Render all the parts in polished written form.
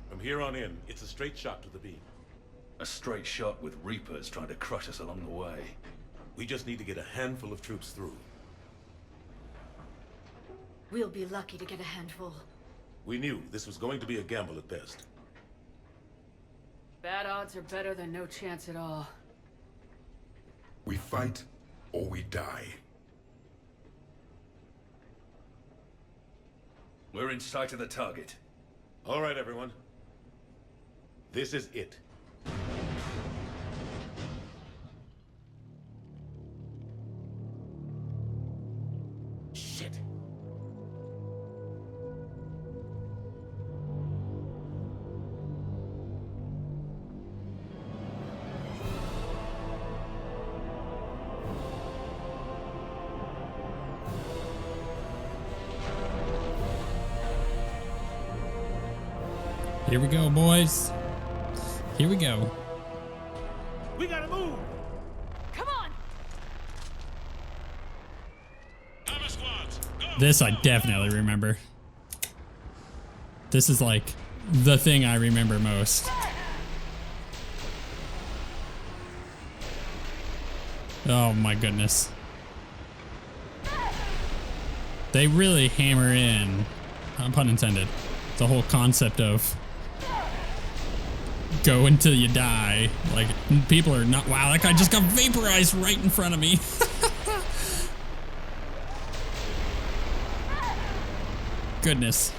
From here on in, it's a straight shot to the beam. A straight shot with Reapers trying to crush us along the way. We just need to get a handful of troops through. We'll be lucky to get a handful. We knew this was going to be a gamble at best. Bad odds are better than no chance at all. We fight or we die. We're in sight of the target. All right, everyone. This is it. Shit. Here we go, boys. Here we go. We gotta move! Come on! This I definitely remember. This is like the thing I remember most. Oh my goodness. They really hammer in, pun intended, the whole concept of go until you die. Like, people are not, wow, that guy just got vaporized right in front of me. Goodness.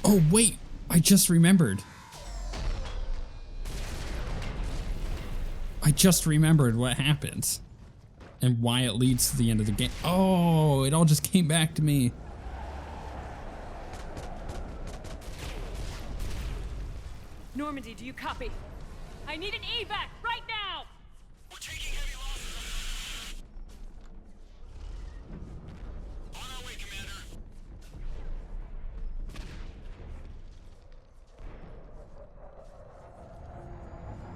Oh, wait, I just remembered. I just remembered what happens and why it leads to the end of the game. Oh, it all just came back to me. Normandy, do you copy? I need an evac right now! We're taking heavy losses. On our way, Commander.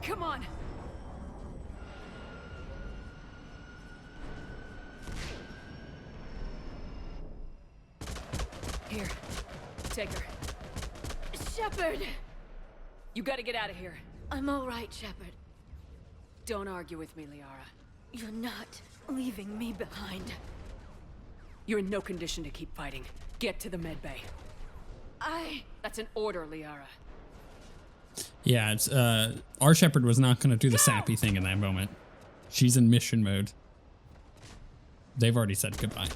Come on! Here, take her. Shepard! You gotta get out of here. I'm all right, Shepard. Don't argue with me, Liara. You're not leaving me behind. You're in no condition to keep fighting. Get to the medbay. That's an order, Liara. Yeah, it's our Shepherd was not going to do the sappy thing in that moment. She's in mission mode. They've already said goodbye.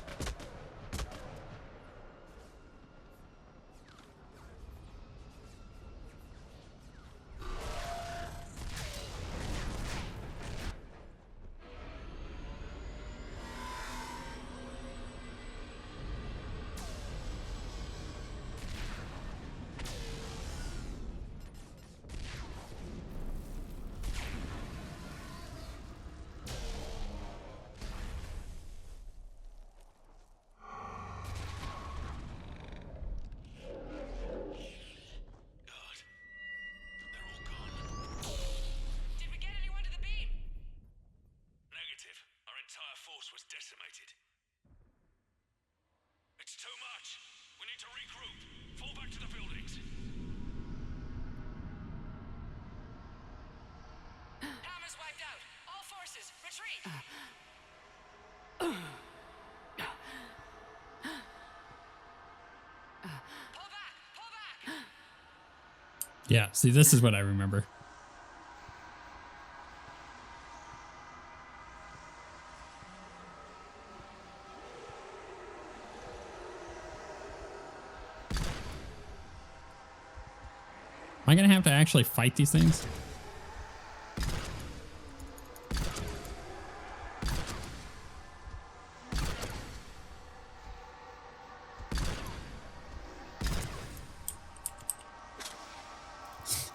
It's too much. We need to regroup. Fall back to the buildings. Hammer's wiped out. All forces, retreat. Pull back. Pull back. Yeah, see, this is what I remember. Am I gonna have to actually fight these things?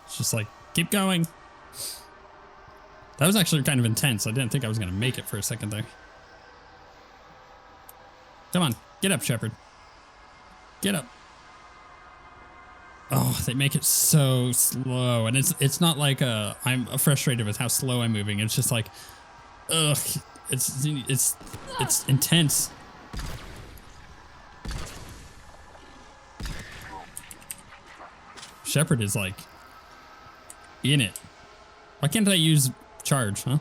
It's just like, keep going. That was actually kind of intense. I didn't think I was gonna make it for a second there. Come on, get up, Shepard. Get up. Oh, they make it so slow, and it's not like I'm frustrated with how slow I'm moving. It's just like, ugh, it's intense. Shepard is like in it. Why can't I use charge, huh?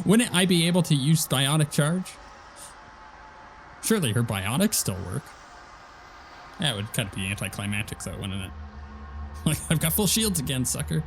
Wouldn't I be able to use biotic charge? Surely her biotics still work. Yeah, it would kind of be anticlimactic though, wouldn't it? Like, I've got full shields again, sucker.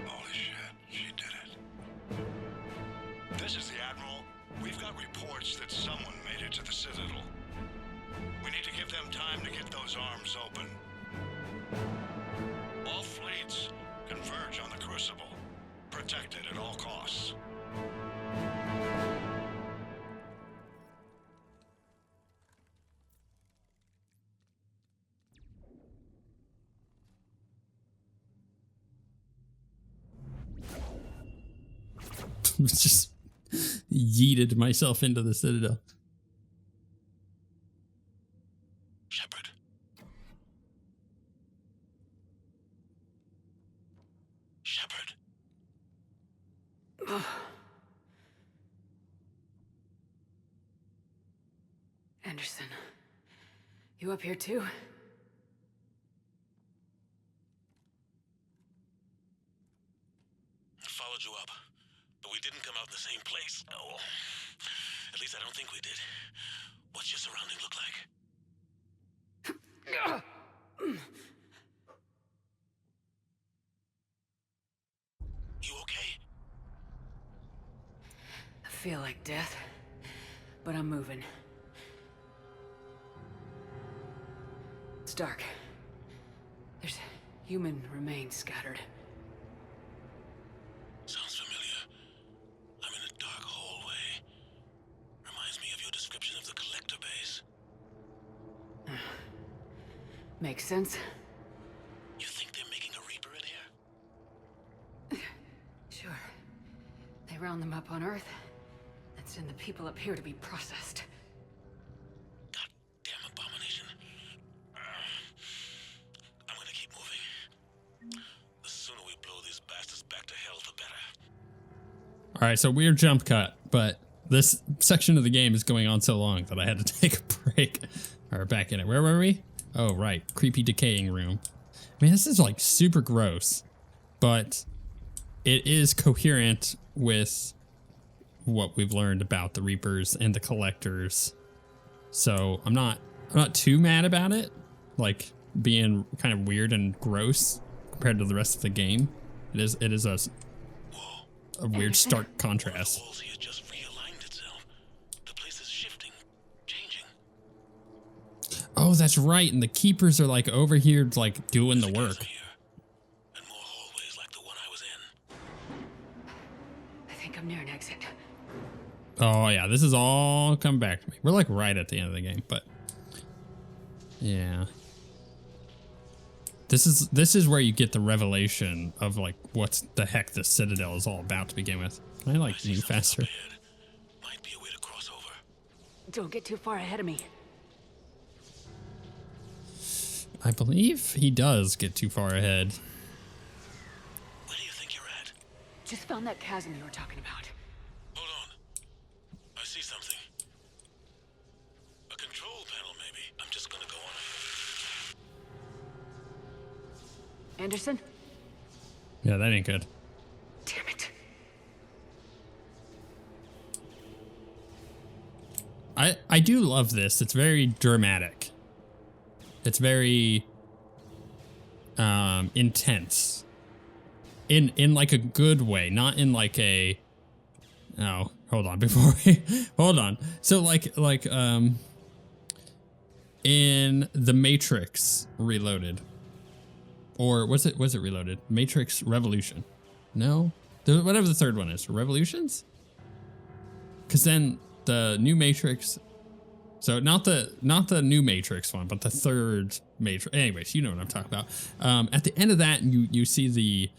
Holy shit, she did it. This is the Admiral. We've got reports that someone made it to the Citadel. We need to give them time to get those arms open. All fleets converge on the Crucible. Protect it at all costs. Just yeeted myself into the Citadel. Shepard. Shepard. Anderson, you up here too? Followed you up, but we didn't come out in the same place. Oh, at least I don't think we did. What's your surrounding look like? You okay? I feel like death, but I'm moving. It's dark. There's human remains scattered. Sounds familiar. I'm in a dark hallway. Reminds me of your description of the collector base. Makes sense. You think they're making a Reaper in here? Sure. They round them up on Earth and send the people up here to be processed. Goddamn abomination. I'm gonna keep moving. The sooner we blow these bastards back to hell, the better. All right, so weird jump cut, but this section of the game is going on so long that I had to take a break. All right, back in it. Where were we? Oh, right. Creepy decaying room. I mean, this is like super gross, but it is coherent with what we've learned about the Reapers and the Collectors. So I'm not too mad about it, like being kind of weird and gross compared to the rest of the game. It is a weird stark contrast. The walls here just realigned itself. The place is shifting, changing. Oh, that's right. And the keepers are like over here, like doing the work. Here, and more hallways like the one I was in. I think I'm near an exit. Oh yeah, this is all come back to me. We're like right at the end of the game, but yeah. This is where you get the revelation of like what the heck the Citadel is all about to begin with. Can I like move faster? Might be a way to cross over. Don't get too far ahead of me. I believe he does get too far ahead. Where do you think you're at? Just found that chasm you were talking about. Hold on. I see something. A control panel, maybe. I'm just gonna go on ahead. Anderson? Yeah, that ain't good. Damn it. I do love this. It's very dramatic. It's very intense. In like a good way, not in like a oh, hold on before we hold on. So like in The Matrix Reloaded. Or was it Reloaded? Matrix Revolution. No? Whatever the third one is. Revolutions? Cuz then the new Matrix, so not the new Matrix one, but the third Matrix. Anyways, you know what I'm talking about. At the end of that, you see the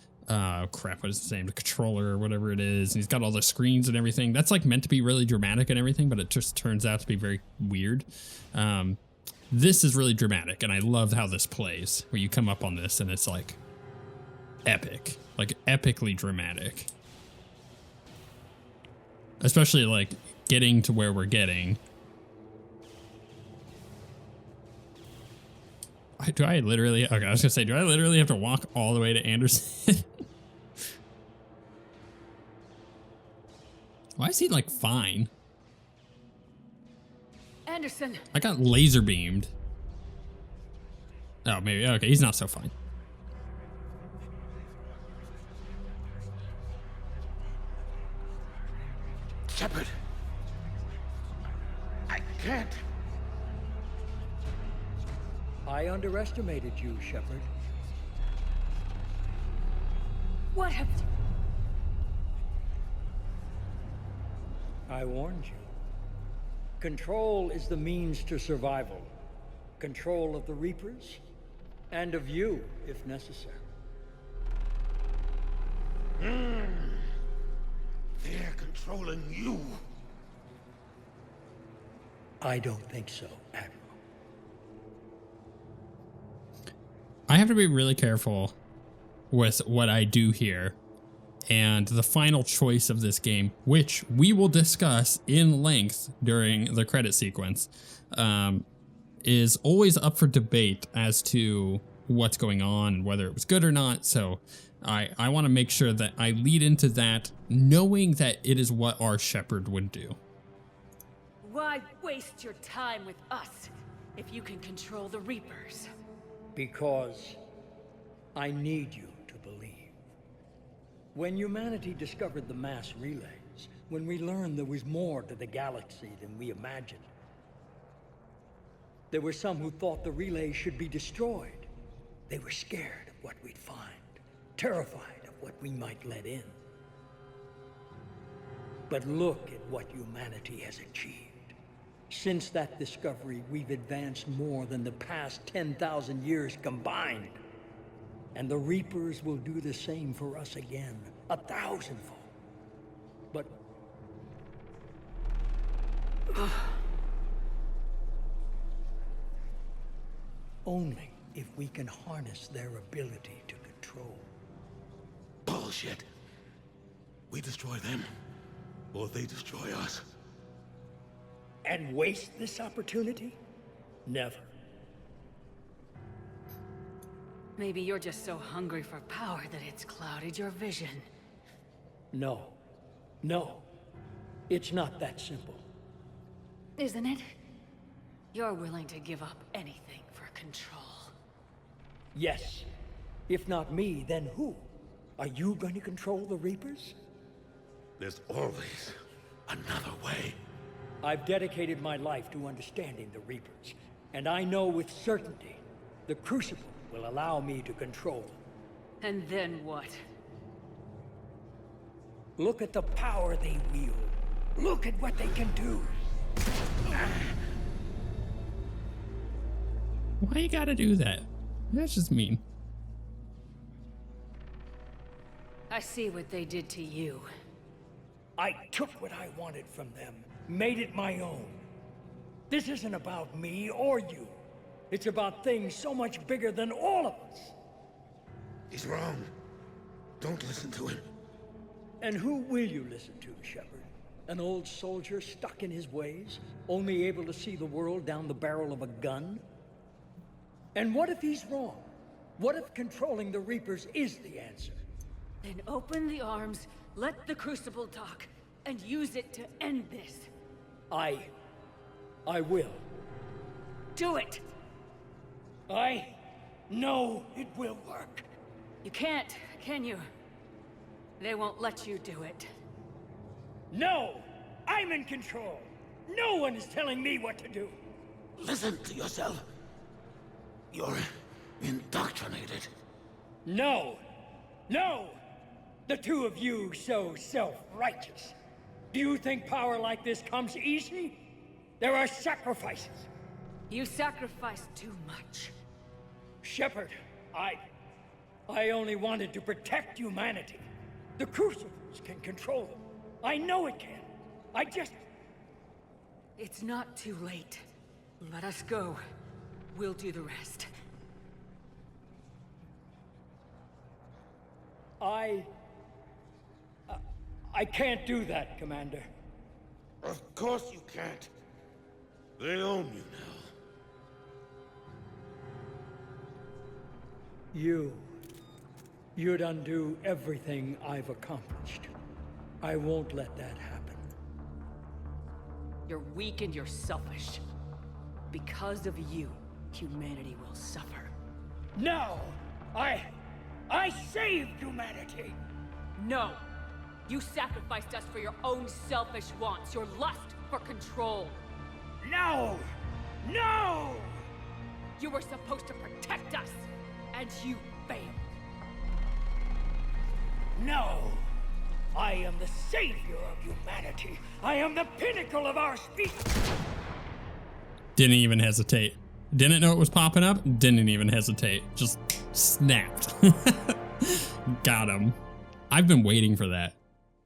crap, what is his name? The controller or whatever it is. And he's got all the screens and everything. That's like meant to be really dramatic and everything, but it just turns out to be very weird. This is really dramatic, and I love how this plays. Where you come up on this, and it's like epic, like epically dramatic. Especially like getting to where we're getting. Do I literally? Okay, I was gonna say, do I literally have to walk all the way to Anderson? Why is he like fine? Anderson. I got laser beamed. Oh, maybe. Okay, he's not so fine. Shepard. I can't. I underestimated you, Shepard. What have I warned you. Control is the means to survival. Control of the Reapers, and of you, if necessary. They're controlling you. I don't think so, Admiral. I have to be really careful with what I do here. And the final choice of this game, which we will discuss in length during the credit sequence, is always up for debate as to what's going on, whether it was good or not. So I want to make sure that I lead into that knowing that it is what our Shepard would do. Why waste your time with us if you can control the Reapers? Because I need you to believe. When humanity discovered the mass relays, when we learned there was more to the galaxy than we imagined, there were some who thought the relays should be destroyed. They were scared of what we'd find, terrified of what we might let in. But look at what humanity has achieved. Since that discovery, we've advanced more than the past 10,000 years combined. And the Reapers will do the same for us again, 1,000-fold. But... only if we can harness their ability to control. Bullshit. We destroy them, or they destroy us. And waste this opportunity? Never. Maybe you're just so hungry for power that it's clouded your vision. No. No. It's not that simple. Isn't it? You're willing to give up anything for control. Yes. If not me, then who? Are you going to control the Reapers? There's always another way. I've dedicated my life to understanding the Reapers, and I know with certainty the Crucible will allow me to control them. And then what? Look at the power they wield. Look at what they can do. Why you gotta do that? That's just mean. I see what they did to you. I took what I wanted from them, made it my own. This isn't about me or you. It's about things so much bigger than all of us. He's wrong. Don't listen to him. And who will you listen to, Shepard? An old soldier stuck in his ways, only able to see the world down the barrel of a gun? And what if he's wrong? What if controlling the Reapers is the answer? Then open the arms, let the Crucible talk, and use it to end this. I will. Do it! I know it will work. You can't, can you? They won't let you do it. No! I'm in control! No one is telling me what to do! Listen to yourself. You're indoctrinated. No! No! The two of you so self-righteous. Do you think power like this comes easy? There are sacrifices. You sacrificed too much. Shepard, I only wanted to protect humanity. The Crucibles can control them. I know it can. I just... It's not too late. Let us go. We'll do the rest. I can't do that, Commander. Of course you can't. They own you now. You'd undo everything I've accomplished. I won't let that happen. You're weak and you're selfish. Because of you, humanity will suffer. No! I saved humanity! No! You sacrificed us for your own selfish wants, your lust for control. No! No! You were supposed to protect us, and you failed. No! I am the savior of humanity. I am the pinnacle of our species. Didn't even hesitate. Didn't know it was popping up. Didn't even hesitate. Just snapped. Got him. I've been waiting for that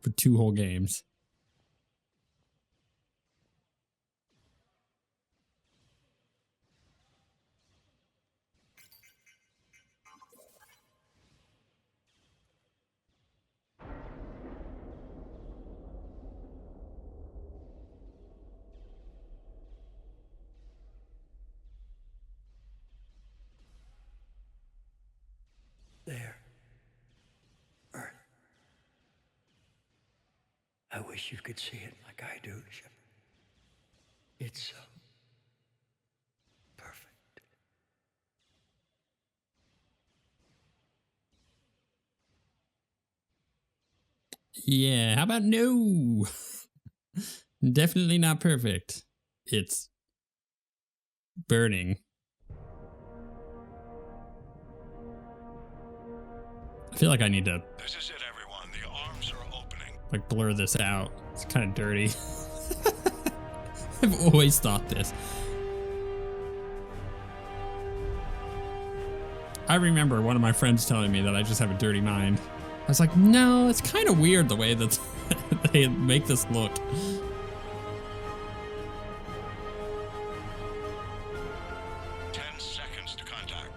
for 2 whole games. There. Earth. I wish you could see it like I do, Shepard. It's so perfect. Yeah, how about no? Definitely not perfect. It's burning. I feel like I need to This is it, everyone. The arms are opening. like blur this out. It's kind of dirty. I've always thought this. I remember one of my friends telling me that I just have a dirty mind. I was like, no, it's kind of weird the way that they make this look. 10 seconds to contact.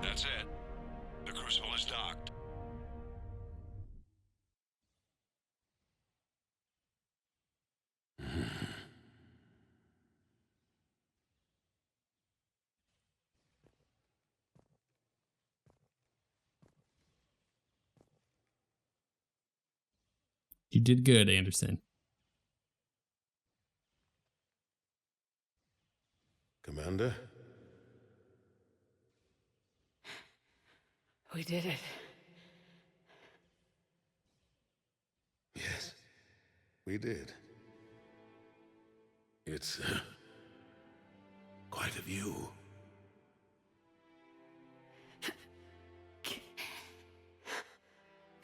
That's it. The Crucible is docked. You did good, Anderson. Commander? We did it. Yes, we did. It's quite a view.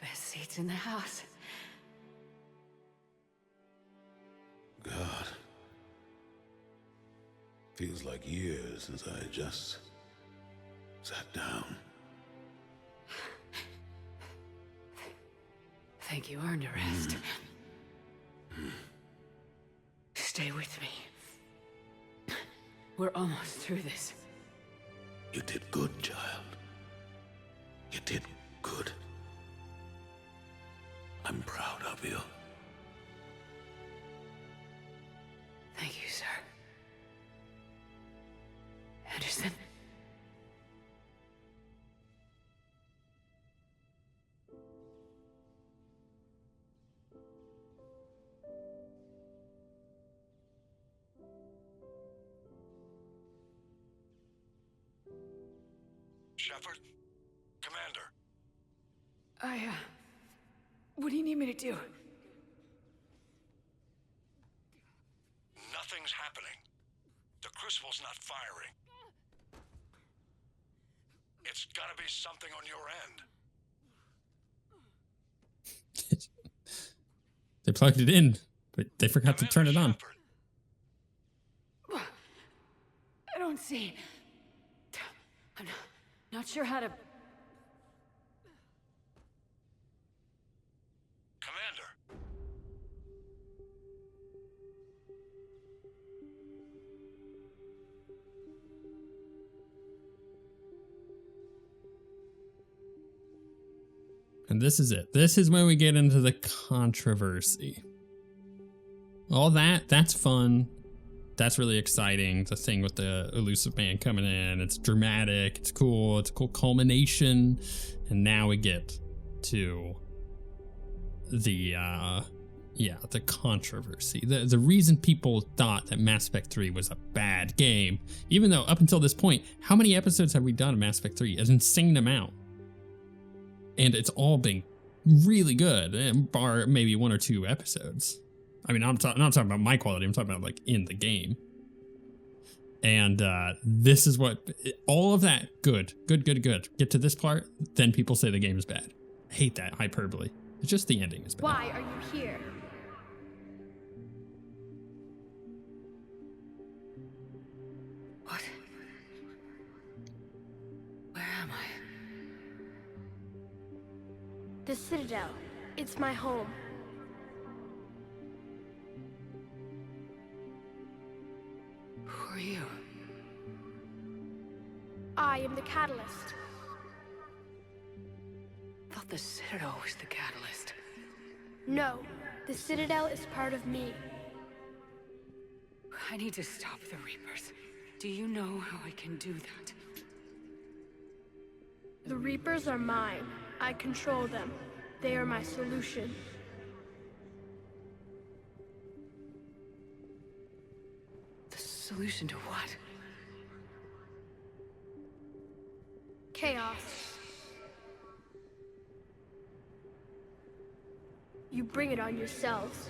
Best seats in the house. God. Feels like years since I just sat down. Think you earned a rest. Stay with me. We're almost through this. You did good, child. You did good. I'm proud of you. Thank you, sir. Anderson? Shepard? Commander? What do you need me to do? Nothing's happening. The Crucible's not firing. It's gotta be something on your end. They plugged it in, but they forgot to turn it on. Shepard. I don't see. I'm not sure how to... Commander. And this is it. This is when we get into the controversy. All that's fun. That's really exciting. The thing with the elusive man coming in, it's dramatic, it's cool, it's a cool culmination. And now we get to the the controversy. The reason people thought that Mass Effect 3 was a bad game, even though up until this point, how many episodes have we done of Mass Effect 3? An insane amount. And it's all been really good, bar maybe 1 or 2 episodes. I mean, I'm not talking about my quality. I'm talking about like in the game. And this is what all of that good. Get to this part, then people say the game is bad. I hate that hyperbole. It's just the ending is bad. Why are you here? What? Where am I? The Citadel. It's my home. Who are you? I am the Catalyst. I thought the Citadel was the catalyst. No, the Citadel is part of me. I need to stop the Reapers. Do you know how I can do that? The Reapers are mine. I control them. They are my solution. The solution to what? Chaos. You bring it on yourselves.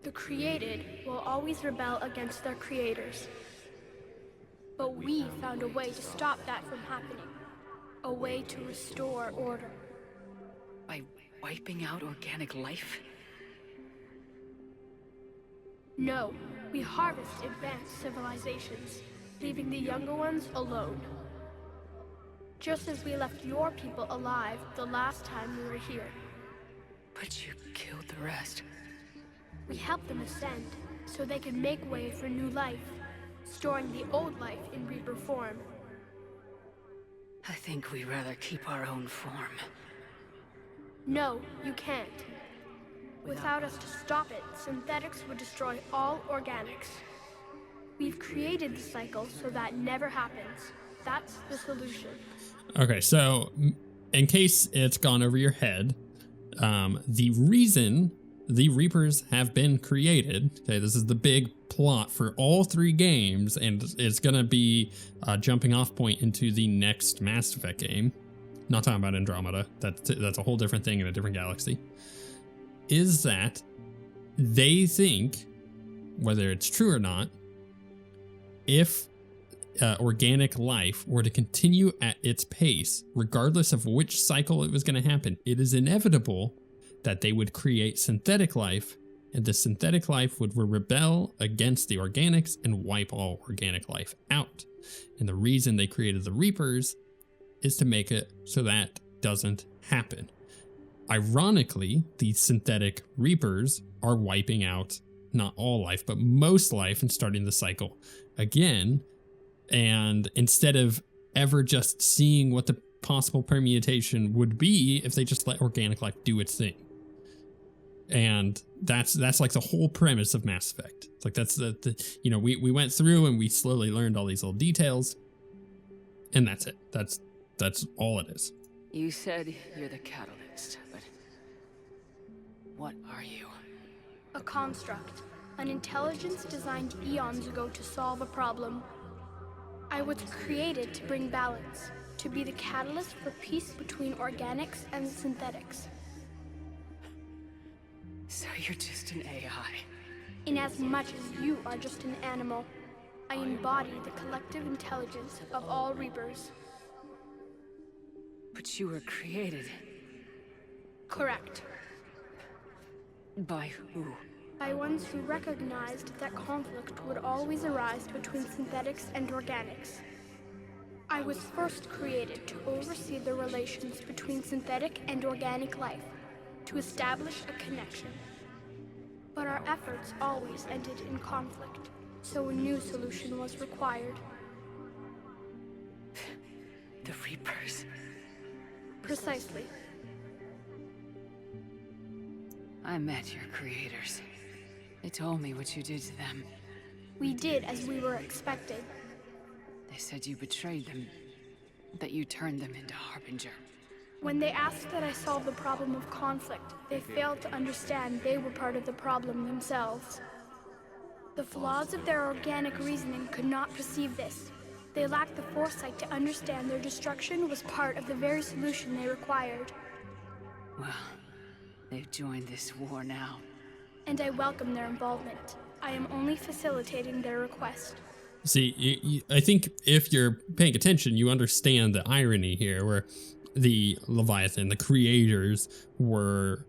The created will always rebel against their creators. But we found a way to stop that from happening. A way to restore order. By wiping out organic life? No, we harvest advanced civilizations, leaving the younger ones alone. Just as we left your people alive the last time we were here. But you killed the rest. We helped them ascend, so they could make way for new life, storing the old life in Reaper form. I think we'd rather keep our own form. No, you can't. Without us to stop it, synthetics would destroy all organics. We've created the cycle so that never happens. That's the solution. Okay, so in case it's gone over your head, the reason the Reapers have been created, okay, this is the big plot for all 3 games, and it's gonna be a jumping off point into the next Mass Effect game. Not talking about Andromeda, that's a whole different thing in a different galaxy. Is that they think, whether it's true or not, if organic life were to continue at its pace, regardless of which cycle it was going to happen, it is inevitable that they would create synthetic life, and the synthetic life would rebel against the organics and wipe all organic life out. And the reason they created the Reapers is to make it so that doesn't happen. Ironically, the synthetic Reapers are wiping out not all life, but most life and starting the cycle again. And instead of ever just seeing what the possible permutation would be if they just let organic life do its thing. And that's like the whole premise of Mass Effect. It's like that's the you know, we went through and we slowly learned all these little details, and that's it. That's all it is. You said you're the catalyst, but what are you? A construct. An intelligence designed eons ago to solve a problem. I was created to bring balance, to be the catalyst for peace between organics and synthetics. So you're just an AI. In as much as you are just an animal, I embody the collective intelligence of all Reapers. But you were created. Correct. By who? By ones who recognized that conflict would always arise between synthetics and organics. I was first created to oversee the relations between synthetic and organic life, to establish a connection. But our efforts always ended in conflict, so a new solution was required. The Reapers. Precisely. I met your creators. They told me what you did to them. We did as we were expected. They said you betrayed them, that you turned them into Harbinger. When they asked that I solve the problem of conflict, they failed to understand they were part of the problem themselves. The flaws of their organic reasoning could not perceive this. They lacked the foresight to understand their destruction was part of the very solution they required. Well, they've joined this war now. And I welcome their involvement. I am only facilitating their request. See, I think if you're paying attention, you understand the irony here, where the Leviathan, the creators, were,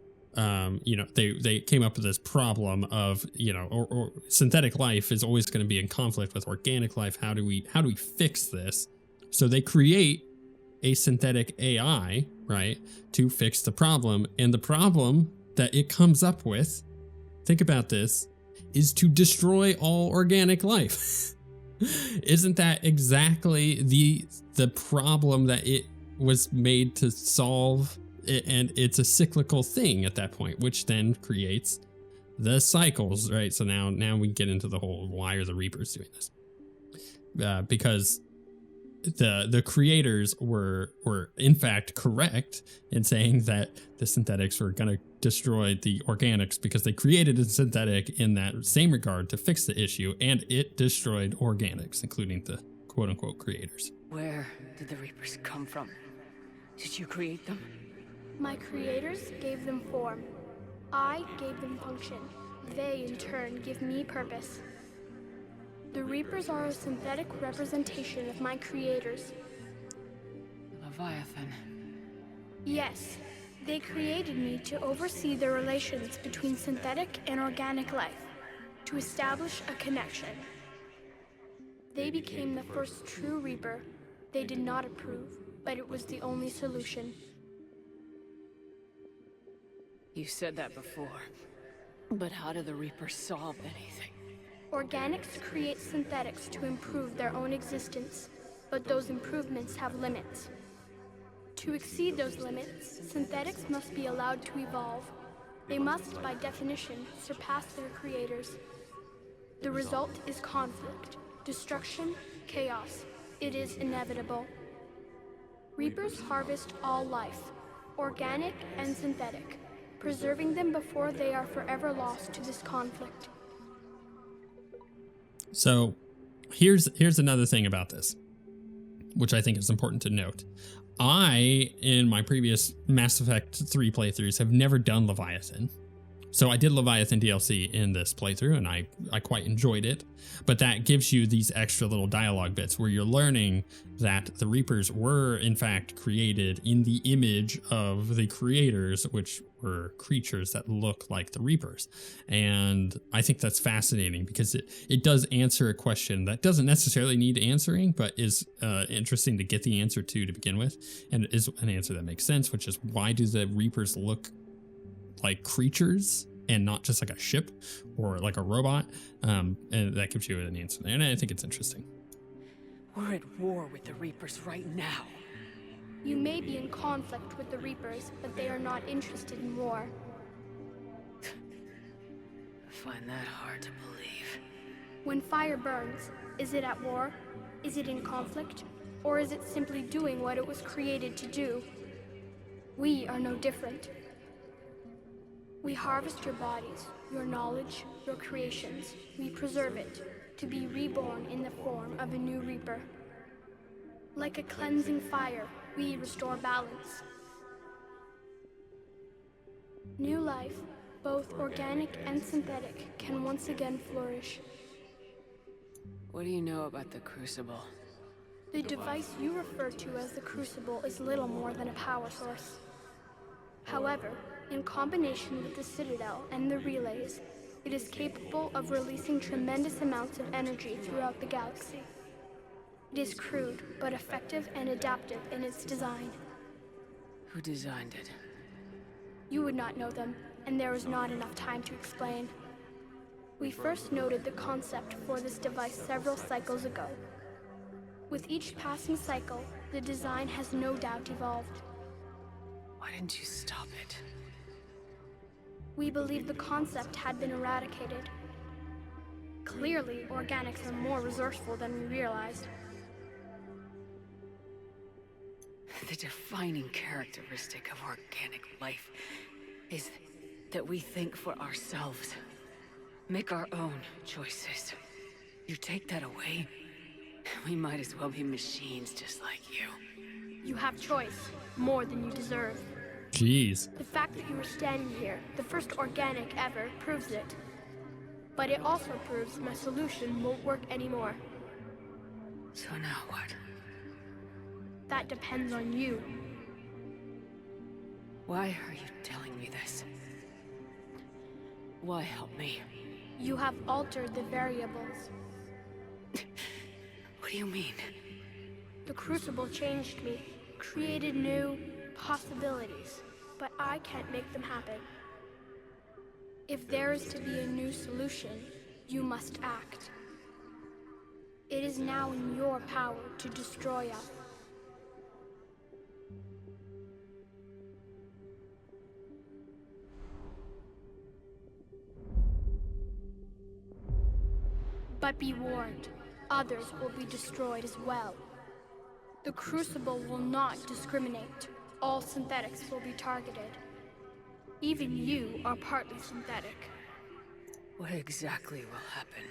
you know, they came up with this problem of, you know, or synthetic life is always going to be in conflict with organic life. How do we fix this? So they create a synthetic AI, right, to fix the problem. And the problem that it comes up with, think about this, is to destroy all organic life. Isn't that exactly the problem that it was made to solve? And it's a cyclical thing at that point, which then creates the cycles, right? So now we get into the whole, why are the Reapers doing this? Because the creators were in fact correct in saying that the synthetics were going to destroy the organics, because they created a synthetic in that same regard to fix the issue, and it destroyed organics, including the quote-unquote creators. Where did the Reapers come from? Did you create them? My creators gave them form. I gave them function. They, in turn, give me purpose. The Reapers are a synthetic representation of my creators. Leviathan. Yes, they created me to oversee the relations between synthetic and organic life, to establish a connection. They became the first true Reaper. They did not approve, but it was the only solution. You said that before, but how do the Reapers solve anything? Organics create synthetics to improve their own existence, but those improvements have limits. To exceed those limits, synthetics must be allowed to evolve. They must, by definition, surpass their creators. The result is conflict, destruction, chaos. It is inevitable. Reapers harvest all life, organic and synthetic, preserving them before they are forever lost to this conflict. So here's another thing about this, which I think is important to note. I, in my previous Mass Effect 3 playthroughs, have never done Leviathan. So I did Leviathan DLC in this playthrough, and I quite enjoyed it. But that gives you these extra little dialogue bits where you're learning that the Reapers were, in fact, created in the image of the creators, which were creatures that look like the Reapers. And I think that's fascinating because it does answer a question that doesn't necessarily need answering, but is interesting to get the answer to begin with. And it is an answer that makes sense, which is, why do the Reapers look like creatures and not just like a ship or like a robot? And that gives you an answer there, and I think it's interesting. We're at war with the Reapers right now. You may be in conflict with the Reapers, but they are not interested in war. I find that hard to believe. When fire burns, is it at war? Is it in conflict? Or is it simply doing what it was created to do? We are no different. We harvest your bodies, your knowledge, your creations. We preserve it, to be reborn in the form of a new Reaper. Like a cleansing fire, we restore balance. New life, both organic and synthetic, can once again flourish. What do you know about the Crucible? The device you refer to as the Crucible is little more than a power source. However, in combination with the Citadel and the relays, it is capable of releasing tremendous amounts of energy throughout the galaxy. It is crude, but effective and adaptive in its design. Who designed it? You would not know them, and there is not enough time to explain. We first noted the concept for this device several cycles ago. With each passing cycle, the design has no doubt evolved. Why didn't you stop it? We believed the concept had been eradicated. Clearly, organics are more resourceful than we realized. The defining characteristic of organic life is that we think for ourselves, make our own choices. You take that away, we might as well be machines just like you. You have choice, more than you deserve. Jeez. The fact that you are standing here, the first organic ever, proves it. But it also proves my solution won't work anymore. So now what? That depends on you. Why are you telling me this? Why help me? You have altered the variables. What do you mean? The Crucible changed me, created new possibilities, but I can't make them happen. If there is to be a new solution, you must act. It is now in your power to destroy us. But be warned, others will be destroyed as well. The Crucible will not discriminate. All synthetics will be targeted. Even you are partly synthetic. What exactly will happen?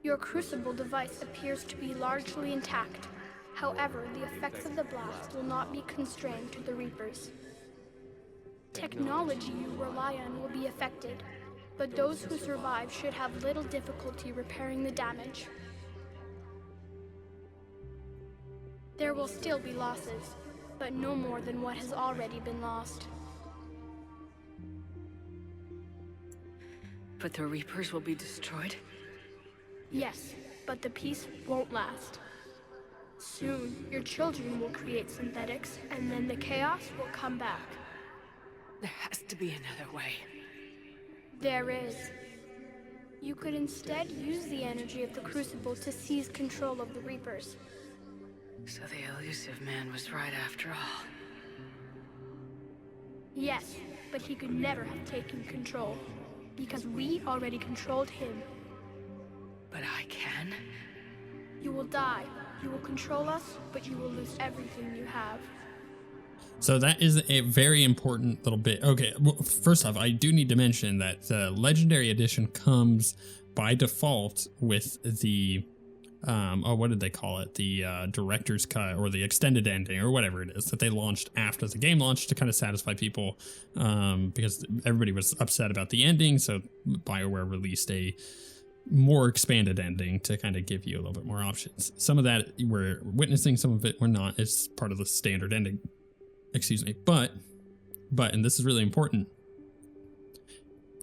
Your Crucible device appears to be largely intact. However, the effects of the blast will not be constrained to the Reapers. Technology you rely on will be affected, but those who survive should have little difficulty repairing the damage. There will still be losses, but no more than what has already been lost. But the Reapers will be destroyed? Yes, but the peace won't last. Soon, your children will create synthetics, and then the chaos will come back. There has to be another way. There is. You could instead use the energy of the Crucible to seize control of the Reapers. So the elusive man was right after all. Yes, but he could never have taken control, because we already controlled him. But I can? You will die. You will control us, but you will lose everything you have. So that is a very important little bit. Okay, well, first off, I do need to mention that the Legendary Edition comes by default with the, what did they call it? The director's cut or the extended ending or whatever it is that they launched after the game launched to kind of satisfy people because everybody was upset about the ending. So BioWare released a more expanded ending to kind of give you a little bit more options. Some of that we're witnessing, some of it we're not. It's part of the standard ending. Excuse me, but, and this is really important,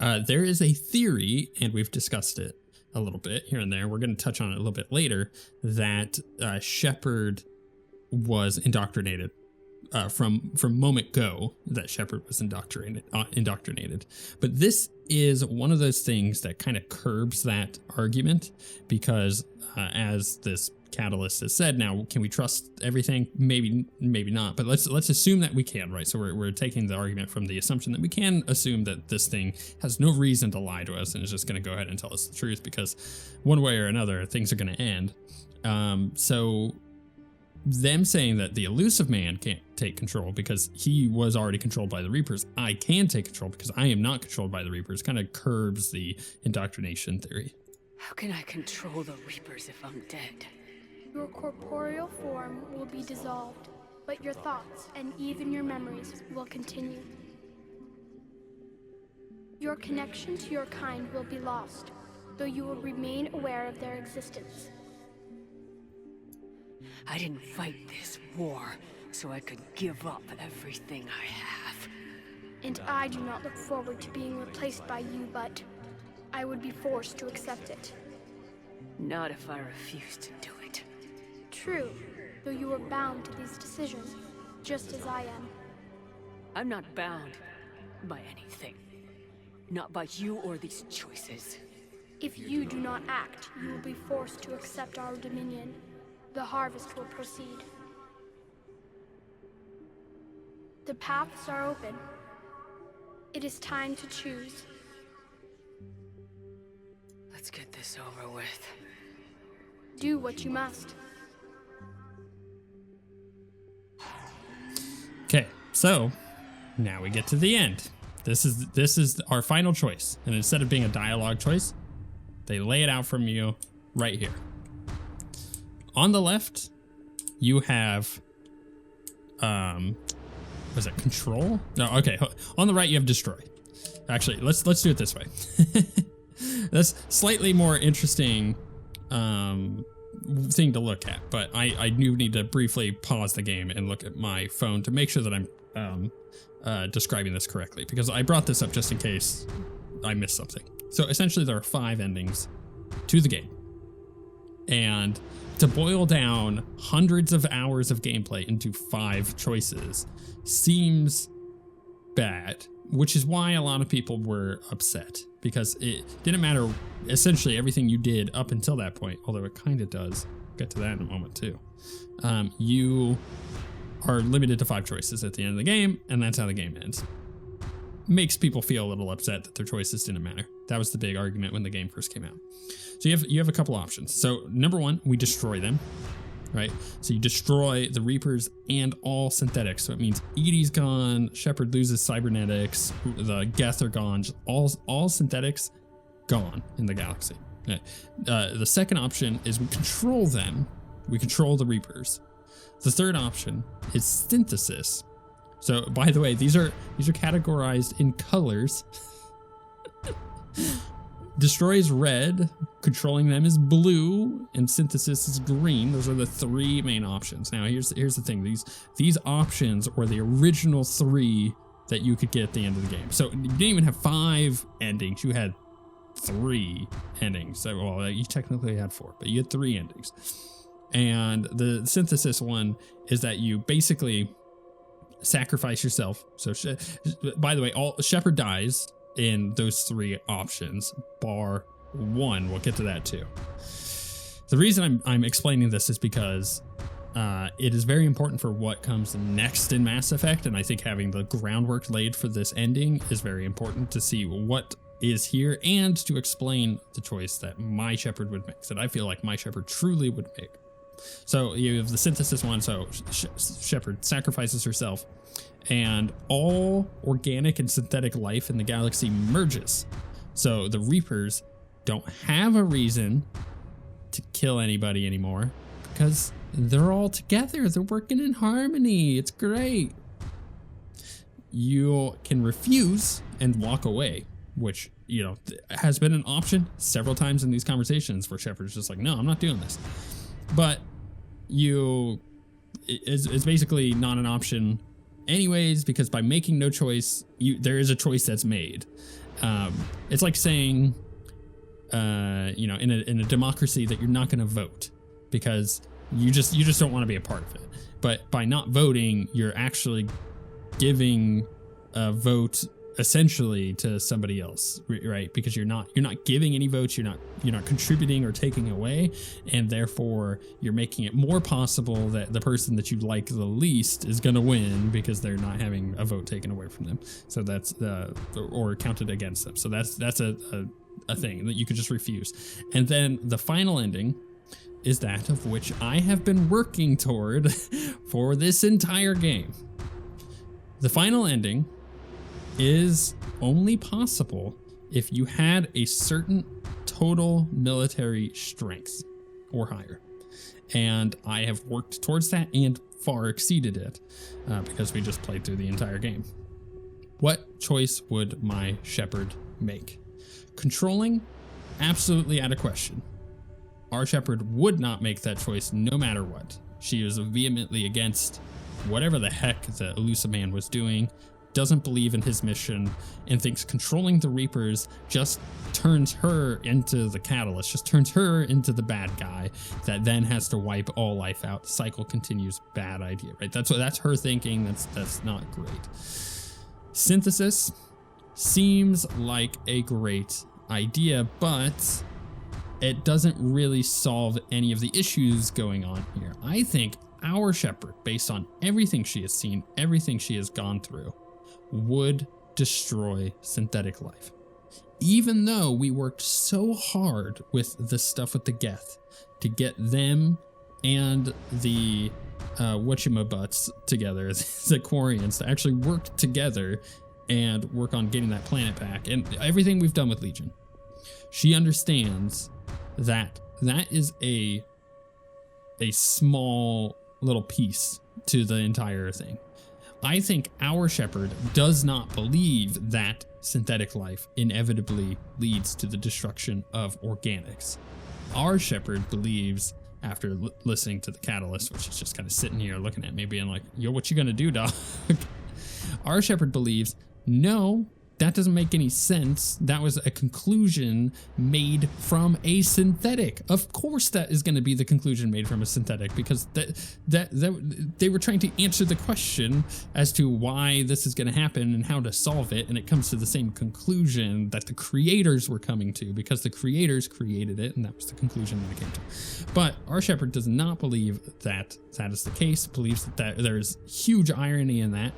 there is a theory, and we've discussed it a little bit here and there, we're going to touch on it a little bit later, that Shepard was indoctrinated from moment go, that Shepard was indoctrinated. But this is one of those things that kind of curbs that argument, because as this Catalyst has said. Now, can we trust everything? Maybe not. But let's assume that we can, right? So we're taking the argument from the assumption that we can assume that this thing has no reason to lie to us and is just going to go ahead and tell us the truth, because one way or another, things are going to end. So them saying that the elusive man can't take control because he was already controlled by the Reapers, I can take control because I am not controlled by the Reapers, kind of curbs the indoctrination theory. How can I control the Reapers if I'm dead? Your corporeal form will be dissolved, but your thoughts and even your memories will continue. Your connection to your kind will be lost, though you will remain aware of their existence. I didn't fight this war so I could give up everything I have. And I do not look forward to being replaced by you, but I would be forced to accept it. Not if I refuse to do it. True, though you are bound to these decisions, just as I am. I'm not bound by anything. Not by you or these choices. If you do not act, you will be forced to accept our dominion. The harvest will proceed. The paths are open. It is time to choose. Let's get this over with. Do what you must. Okay, so now we get to the end. This is our final choice, and instead of being a dialogue choice, they lay it out from you right here. On the left, you have, was it control? No, okay. On the right, you have destroy. Actually, let's do it this way. That's slightly more interesting thing to look at, but I do need to briefly pause the game and look at my phone to make sure that I'm describing this correctly, because I brought this up just in case I missed something. So essentially, there are 5 endings to the game, and to boil down hundreds of hours of gameplay into 5 choices seems bad, which is why a lot of people were upset, because it didn't matter essentially everything you did up until that point, although it kind of does. We'll get to that in a moment too. You are limited to 5 choices at the end of the game, and that's how the game ends. Makes people feel a little upset that their choices didn't matter. That was the big argument when the game first came out. So you have a couple options. So number 1, we destroy them, right? So you destroy the Reapers and all synthetics. So it means Edie's gone, Shepard loses cybernetics, the Geth are gone, just all synthetics gone in the galaxy. Okay. The second option is we control them. We control the Reapers. The third option is synthesis. So by the way, these are categorized in colors. Destroy is red, controlling them is blue, and synthesis is green. Those are the 3 main options. Now here's the thing. These options were the original 3 that you could get at the end of the game. So you didn't even have 5 endings. You had 3 endings. So, well, you technically had 4, but you had 3 endings. And the synthesis one is that you basically sacrifice yourself. So by the way, Shepard dies in those 3 options, bar 1. We'll get to that too. The reason I'm explaining this is because it is very important for what comes next in Mass Effect, and I think having the groundwork laid for this ending is very important to see what is here and to explain the choice that my Shepard would make, that I feel like my Shepard truly would make. So you have the synthesis one, so Shepard sacrifices herself, and all organic and synthetic life in the galaxy merges. So the Reapers don't have a reason to kill anybody anymore because they're all together. They're working in harmony. It's great. You can refuse and walk away, which, you know, has been an option several times in these conversations where Shepard's just like, no, I'm not doing this. But it's basically not an option anyways, because by making no choice, there is a choice that's made. It's like saying, you know, in a democracy that you're not going to vote because you just don't want to be a part of it. But by not voting, you're actually giving a vote essentially to somebody else, right? Because you're not giving any votes, you're not contributing or taking away, and therefore you're making it more possible that the person that you like the least is going to win because they're not having a vote taken away from them. So that's or counted against them. So that's a thing that you could just refuse. And then the final ending is that of which I have been working toward for this entire game. The final ending is only possible if you had a certain total military strength or higher. And I have worked towards that and far exceeded it because we just played through the entire game. What choice would my shepherd make? Controlling? Absolutely out of question. Our shepherd would not make that choice no matter what. She is vehemently against whatever the heck the elusive man was doing, doesn't believe in his mission, and thinks controlling the Reapers just turns her into the catalyst, just turns her into the bad guy that then has to wipe all life out. The cycle continues. Bad idea, right? That's her thinking. That's not great. Synthesis seems like a great idea, but it doesn't really solve any of the issues going on here. I think our shepherd, based on everything she has seen, everything she has gone through, would destroy synthetic life. Even though we worked so hard with the stuff with the Geth to get them and the whatchamabutts together, the Quarians, to actually work together and work on getting that planet back, and everything we've done with Legion, she understands that that is a small little piece to the entire thing. I think our shepherd does not believe that synthetic life inevitably leads to the destruction of organics. Our shepherd believes, after listening to the catalyst, which is just kind of sitting here looking at me being like, yo, what you gonna do, dog? Our shepherd believes, no, that doesn't make any sense. That was a conclusion made from a synthetic. Of course that is going to be the conclusion made from a synthetic, because that they were trying to answer the question as to why this is going to happen and how to solve it, and it comes to the same conclusion that the creators were coming to, because the creators created it, and that was the conclusion that it came to. But our shepherd does not believe that that is the case, believes that there's huge irony in that,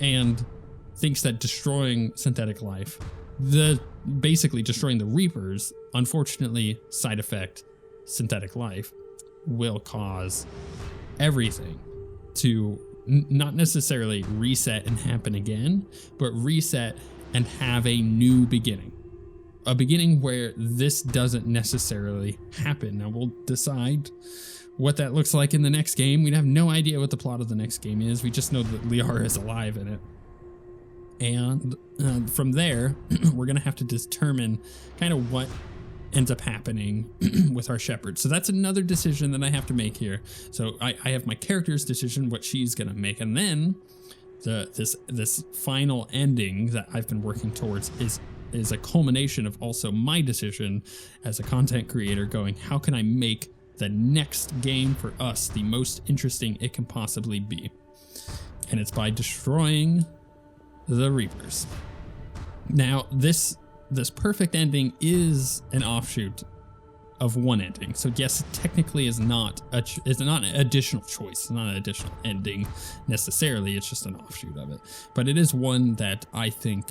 and thinks that destroying synthetic life, basically destroying the Reapers, unfortunately side effect synthetic life, will cause everything to not necessarily reset and happen again, but reset and have a new beginning. A beginning where this doesn't necessarily happen. Now we'll decide what that looks like in the next game. We have no idea what the plot of the next game is. We just know that Liara is alive in it. And from there, we're going to have to determine kind of what ends up happening with our shepherd. So that's another decision that I have to make here. So I have my character's decision, what she's going to make. And then this final ending that I've been working towards is a culmination of also my decision as a content creator going, how can I make the next game for us the most interesting it can possibly be? And it's by destroying the Reapers. Now, this perfect ending is an offshoot of one ending. So yes, it technically is not an additional choice, not an additional ending necessarily. It's just an offshoot of it. But it is one that I think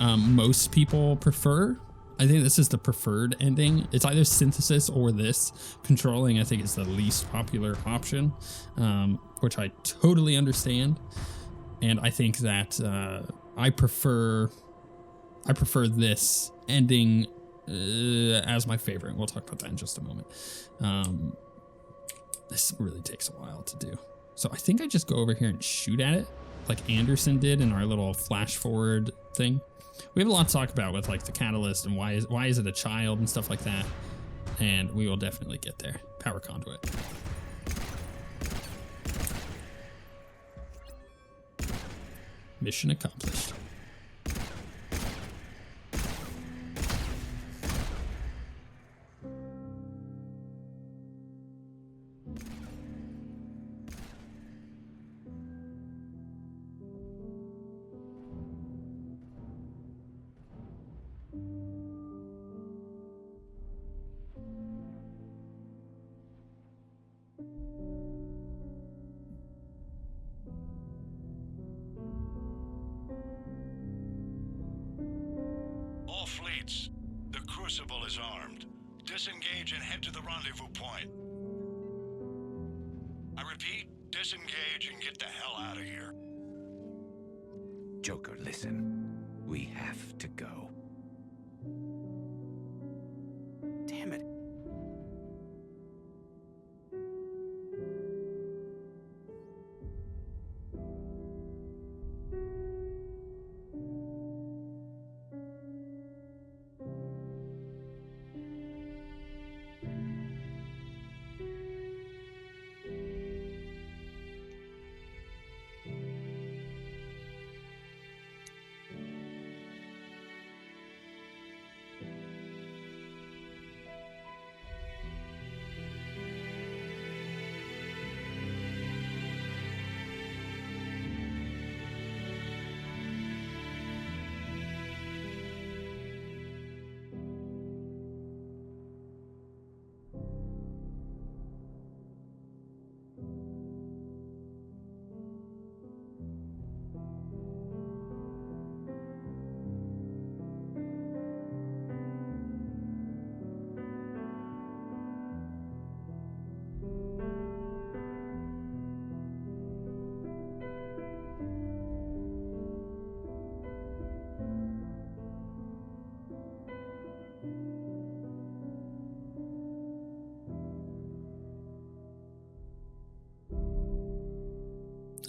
most people prefer. I think this is the preferred ending. It's either synthesis or this. Controlling, I think, is the least popular option, which I totally understand. And I think that I prefer this ending as my favorite. We'll talk about that in just a moment. This really takes a while to do. So I think I just go over here and shoot at it like Anderson did in our little flash forward thing. We have a lot to talk about with like the catalyst and why is it a child and stuff like that. And we will definitely get there. Power conduit. Mission accomplished. fleets. The Crucible is armed. Disengage and head to the rendezvous point. I repeat, disengage and get the hell out of here. Joker, listen. We have to go. Damn it.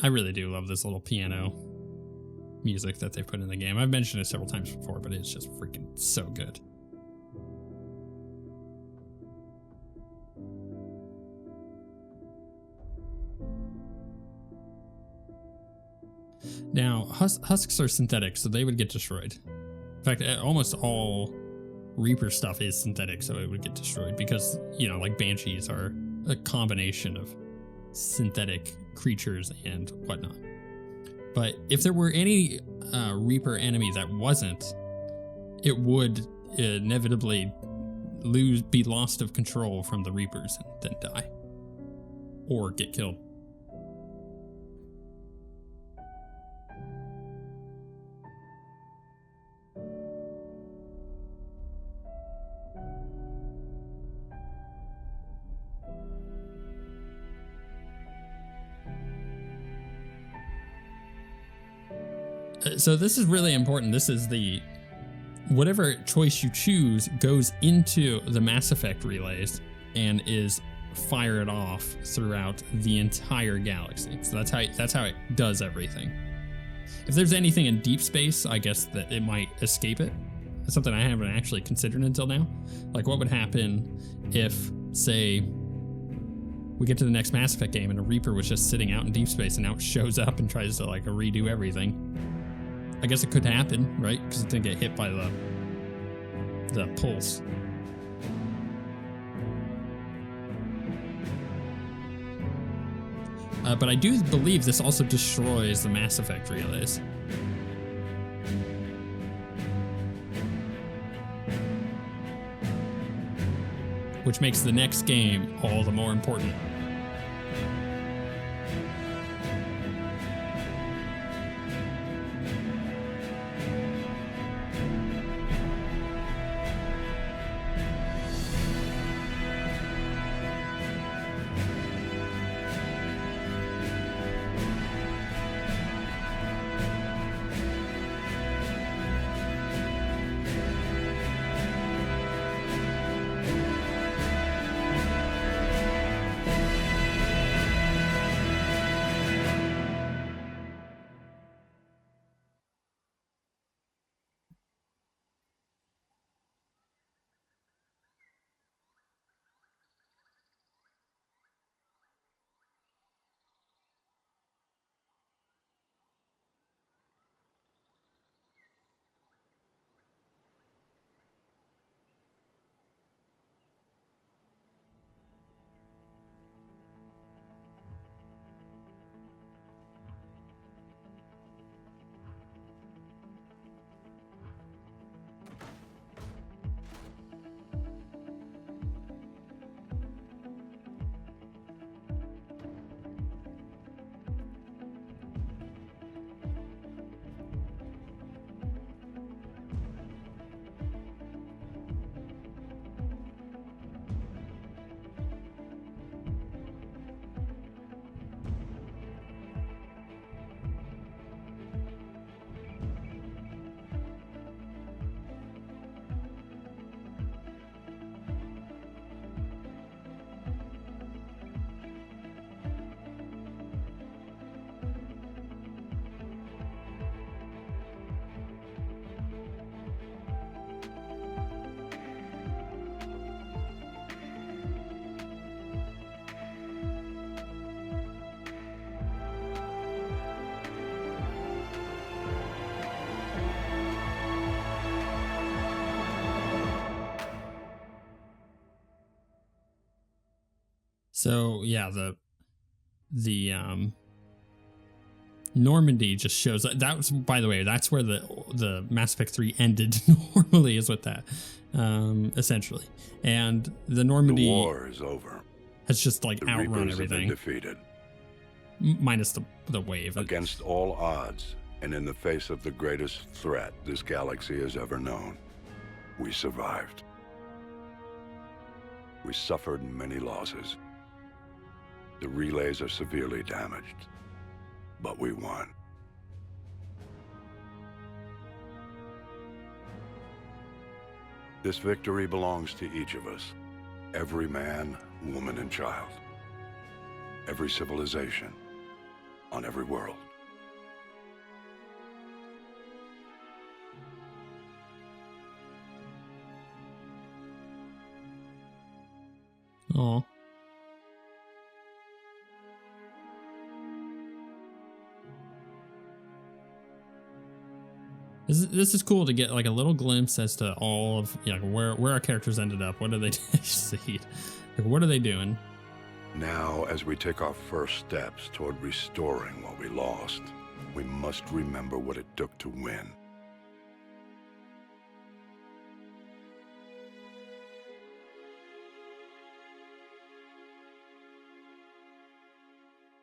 I really do love this little piano music that they put in the game. I've mentioned it several times before, but it's just freaking so good. Now, husks are synthetic, so they would get destroyed. In fact, almost all Reaper stuff is synthetic, so it would get destroyed because, you know, like Banshees are a combination of synthetic creatures and whatnot. But if there were any Reaper enemy that wasn't, it would inevitably be lost of control from the Reapers and then die or get killed. So this is really important. This is whatever choice you choose goes into the Mass Effect relays and is fired off throughout the entire galaxy. So that's how it does everything. If there's anything in deep space, I guess that it might escape it. That's something I haven't actually considered until now. Like, what would happen if, say, we get to the next Mass Effect game and a Reaper was just sitting out in deep space and now it shows up and tries to like redo everything. I guess it could happen, right? Because it didn't get hit by the pulse. But I do believe this also destroys the Mass Effect relays. Which makes the next game all the more important. So yeah, the Normandy just shows that was, by the way, that's where the Mass Effect 3 ended normally, is with that, essentially. And the Normandy, The war is over. has just like The outrun Reapers have been everything, defeated. minus the wave. Against all odds, and in the face of the greatest threat this galaxy has ever known, we survived. We suffered many losses. The relays are severely damaged, but we won. This victory belongs to each of us. Every man, woman, and child. Every civilization, on every world. Oh. This is cool to get like a little glimpse as to all of, you know, where our characters ended up. What do they see? Like, what are they doing? Now, as we take our first steps toward restoring what we lost, we must remember what it took to win.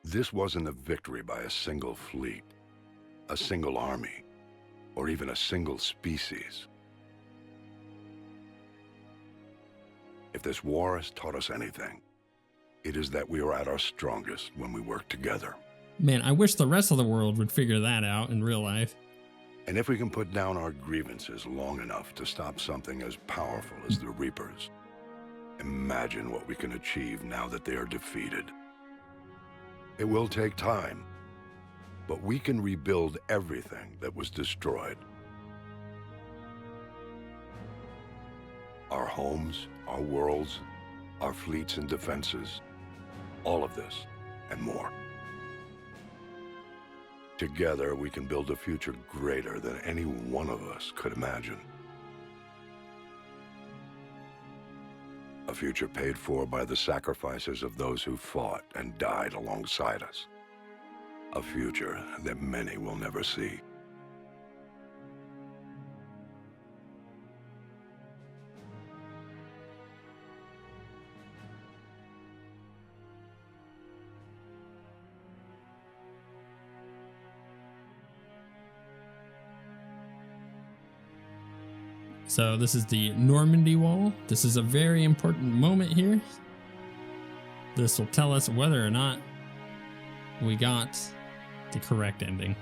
This wasn't a victory by a single fleet, a single army, or even a single species. If this war has taught us anything, it is that we are at our strongest when we work together. Man, I wish the rest of the world would figure that out in real life. And if we can put down our grievances long enough to stop something as powerful as the Reapers, imagine what we can achieve now that they are defeated. It will take time, but we can rebuild everything that was destroyed. Our homes, our worlds, our fleets and defenses, all of this and more. Together, we can build a future greater than any one of us could imagine. A future paid for by the sacrifices of those who fought and died alongside us. A future that many will never see. So this is the Normandy Wall. This is a very important moment here. This will tell us whether or not we got the correct ending.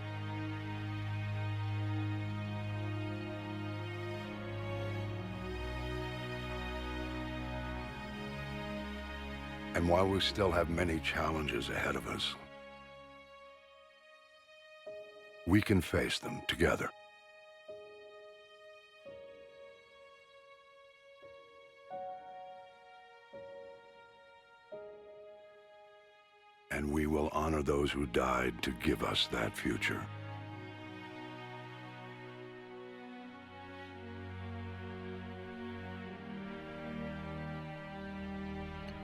And while we still have many challenges ahead of us, we can face them together. And we will honor those who died to give us that future.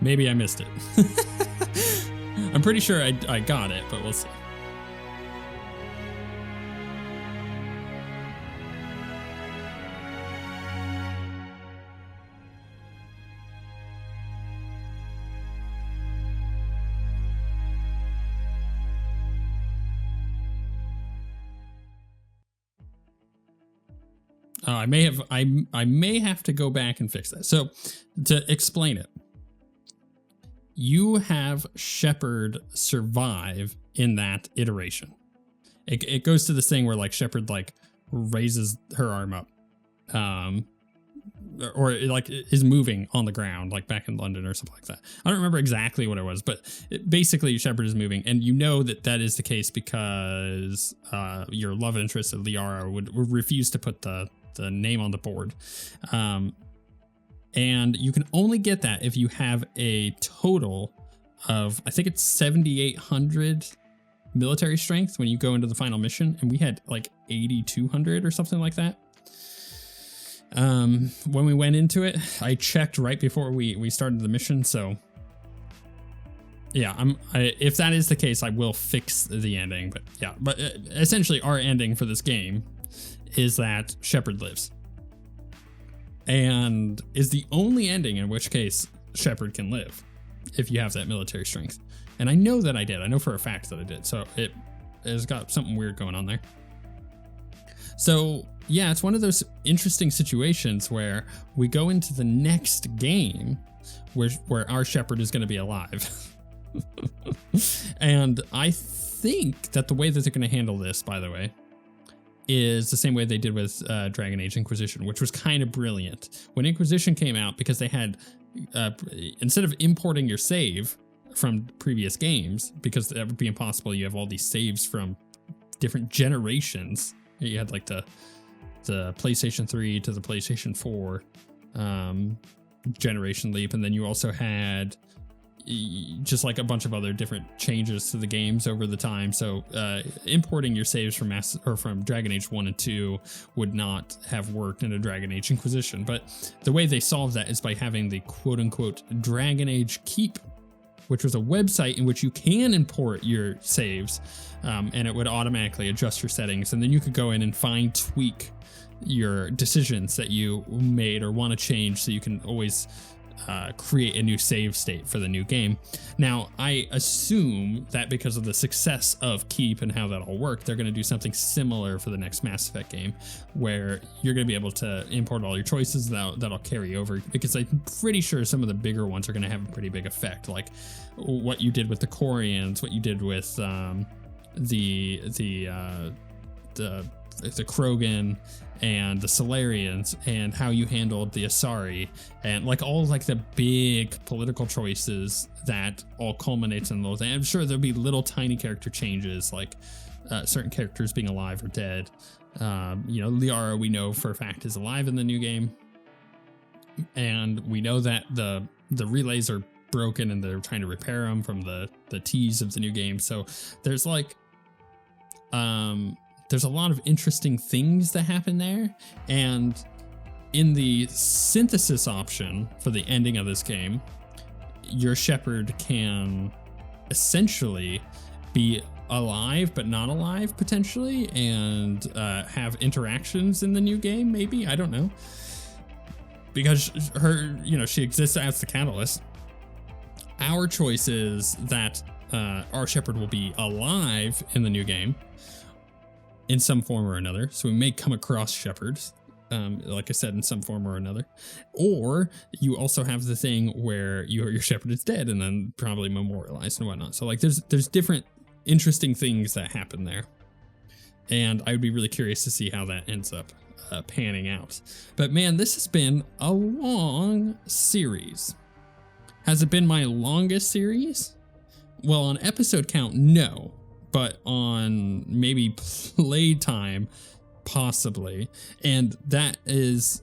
Maybe I missed it. I'm pretty sure I got it, but we'll see. Oh, I may have to go back and fix that. So to explain it, you have Shepard survive in that iteration. It goes to this thing where like Shepard like raises her arm up, or it, like is moving on the ground like back in London or something like that. I don't remember exactly what it was, but basically Shepard is moving, and you know that is the case because your love interest, Liara, would refuse to put the name on the board. And you can only get that if you have a total of, I think it's 7,800 military strength when you go into the final mission. And we had like 8,200 or something like that. When we went into it, I checked right before we started the mission. So yeah, if that is the case, I will fix the ending. But yeah, but essentially our ending for this game is that Shepard lives. And is the only ending in which case Shepard can live if you have that military strength. And I know that I did. I know for a fact that I did. So it has got something weird going on there. So yeah, it's one of those interesting situations where we go into the next game where our Shepard is going to be alive. And I think that the way that they're going to handle this, by the way, is the same way they did with Dragon Age Inquisition, which was kind of brilliant. When Inquisition came out, because they had, instead of importing your save from previous games, because that would be impossible, you have all these saves from different generations. You had like the PlayStation 3 to the PlayStation 4 generation leap, and then you also had just like a bunch of other different changes to the games over the time. So importing your saves from Dragon Age 1 and 2 would not have worked in a Dragon Age Inquisition. But the way they solved that is by having the quote-unquote Dragon Age Keep, which was a website in which you can import your saves, and it would automatically adjust your settings. And then you could go in and fine tweak your decisions that you made or want to change, so you can always create a new save state for the new game. Now, I assume that because of the success of Keep and how that all worked, they're going to do something similar for the next Mass Effect game, where you're going to be able to import all your choices that'll carry over, because I'm pretty sure some of the bigger ones are going to have a pretty big effect, like what you did with the Corians, what you did with the Krogan and the Solarians, and how you handled the Asari, and like all like the big political choices that all culminates in those. And I'm sure there'll be little tiny character changes, like certain characters being alive or dead. Liara, we know for a fact, is alive in the new game, and we know that the relays are broken and they're trying to repair them from the tease of the new game. So there's like there's a lot of interesting things that happen there. And in the synthesis option for the ending of this game, your Shepard can essentially be alive but not alive potentially, and have interactions in the new game, maybe, I don't know, because her, she exists as the catalyst. Our choice is that our Shepard will be alive in the new game in some form or another. So we may come across Shepards, like I said, in some form or another. Or you also have the thing where your Shepard is dead and then probably memorialized and whatnot. So like there's different interesting things that happen there. And I would be really curious to see how that ends up panning out. But man, this has been a long series. Has it been my longest series? Well, on episode count, no. But on maybe playtime, possibly. And that is,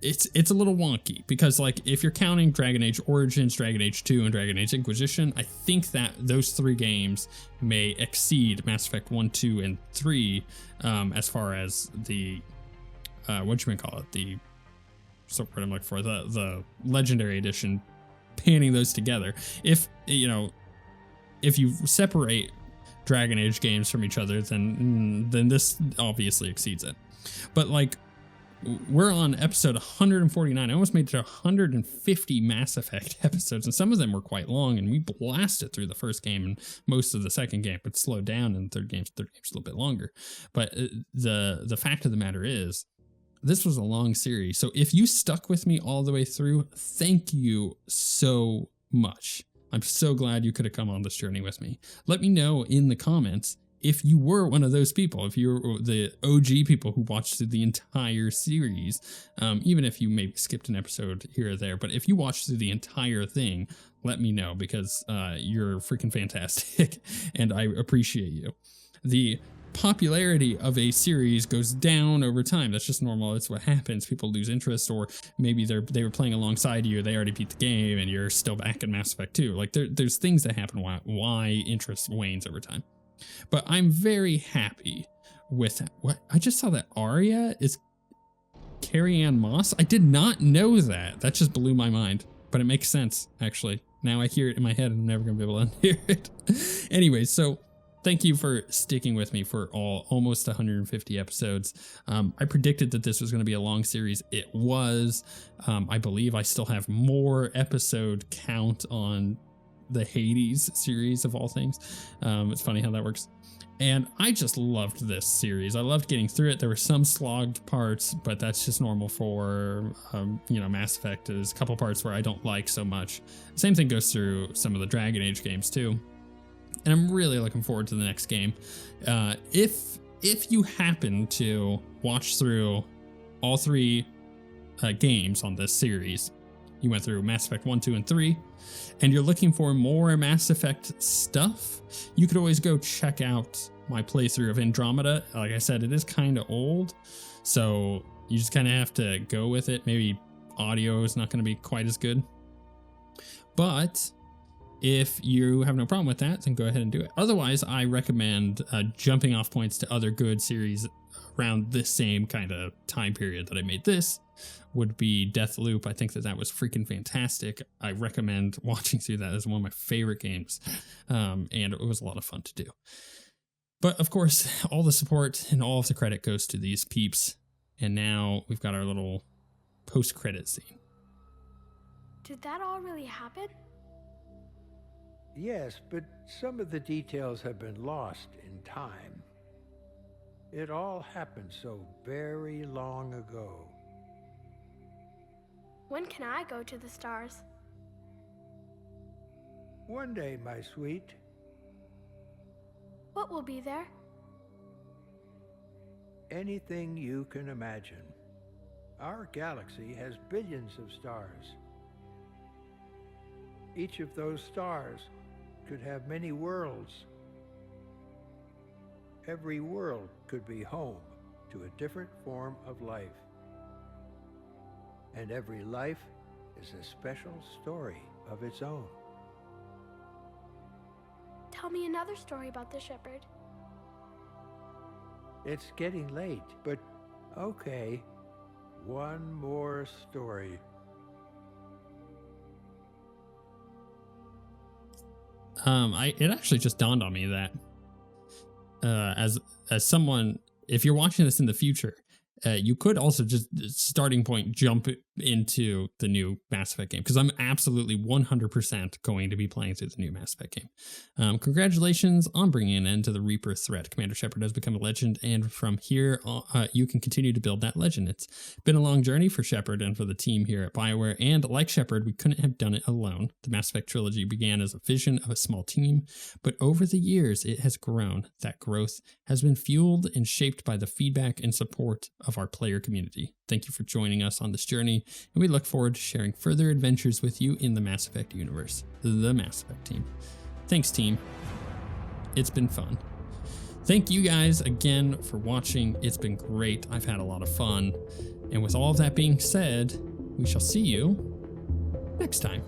it's a little wonky, because like if you're counting Dragon Age Origins, Dragon Age 2, and Dragon Age Inquisition, I think that those three games may exceed Mass Effect 1, 2, and 3 as far as the, the word I'm looking for, the Legendary Edition, panning those together. If you separate Dragon Age games from each other, then this obviously exceeds it. But like, we're on episode 149. I almost made it to 150 Mass Effect episodes, and some of them were quite long, and we blasted through the first game and most of the second game, but slowed down in the third game's a little bit longer. But the fact of the matter is, this was a long series. So if you stuck with me all the way through, thank you so much. I'm so glad you could have come on this journey with me. Let me know in the comments if you were one of those people, if you were the OG people who watched through the entire series, even if you maybe skipped an episode here or there. But if you watched through the entire thing, let me know, because you're freaking fantastic and I appreciate you. The popularity of a series goes down over time. That's just normal. That's what happens. People lose interest, or maybe they were playing alongside you, they already beat the game and you're still back in Mass Effect 2. Like there's things that happen why interest wanes over time. But I'm very happy with what I just saw, that Arya is Carrie Ann Moss. I did not know that. That just blew my mind, but it makes sense actually. Now I hear it in my head and I'm never going to be able to unhear it. Anyway, so thank you for sticking with me for almost 150 episodes. I predicted that this was going to be a long series. It was. I believe I still have more episode count on the Hades series of all things. It's funny how that works. And I just loved this series. I loved getting through it. There were some slogged parts, but that's just normal for, Mass Effect. There's a couple parts where I don't like so much. Same thing goes through some of the Dragon Age games too. And I'm really looking forward to the next game. If you happen to watch through all three games on this series, you went through Mass Effect 1, 2, and 3, and you're looking for more Mass Effect stuff, you could always go check out my playthrough of Andromeda. Like I said, it is kind of old, so you just kind of have to go with it. Maybe audio is not going to be quite as good. But if you have no problem with that, then go ahead and do it. Otherwise, I recommend jumping off points to other good series around this same kind of time period that I made this. Would be Deathloop. I think that was freaking fantastic. I recommend watching through that as one of my favorite games. And it was a lot of fun to do. But of course, all the support and all of the credit goes to these peeps. And now we've got our little post-credit scene. Did that all really happen? Yes, but some of the details have been lost in time. It all happened so very long ago. When can I go to the stars? One day, my sweet. What will be there? Anything you can imagine. Our galaxy has billions of stars. Each of those stars could have many worlds. Every world could be home to a different form of life. And every life is a special story of its own. Tell me another story about the shepherd. It's getting late, but okay. One more story. It actually just dawned on me that as someone, if you're watching this in the future, you could also just starting point jump into the new Mass Effect game, because I'm absolutely 100% going to be playing through the new Mass Effect game. Congratulations on bringing an end to the Reaper threat. Commander Shepard has become a legend, and from here you can continue to build that legend. It's been a long journey for Shepard and for the team here at BioWare, and like Shepard, we couldn't have done it alone. The Mass Effect trilogy began as a vision of a small team, but over the years it has grown. That growth has been fueled and shaped by the feedback and support of our player community. Thank you for joining us on this journey, and we look forward to sharing further adventures with you in the Mass Effect universe. The Mass Effect team. Thanks, team. It's been fun. Thank you guys again for watching. It's been great. I've had a lot of fun. And with all of that being said, we shall see you next time.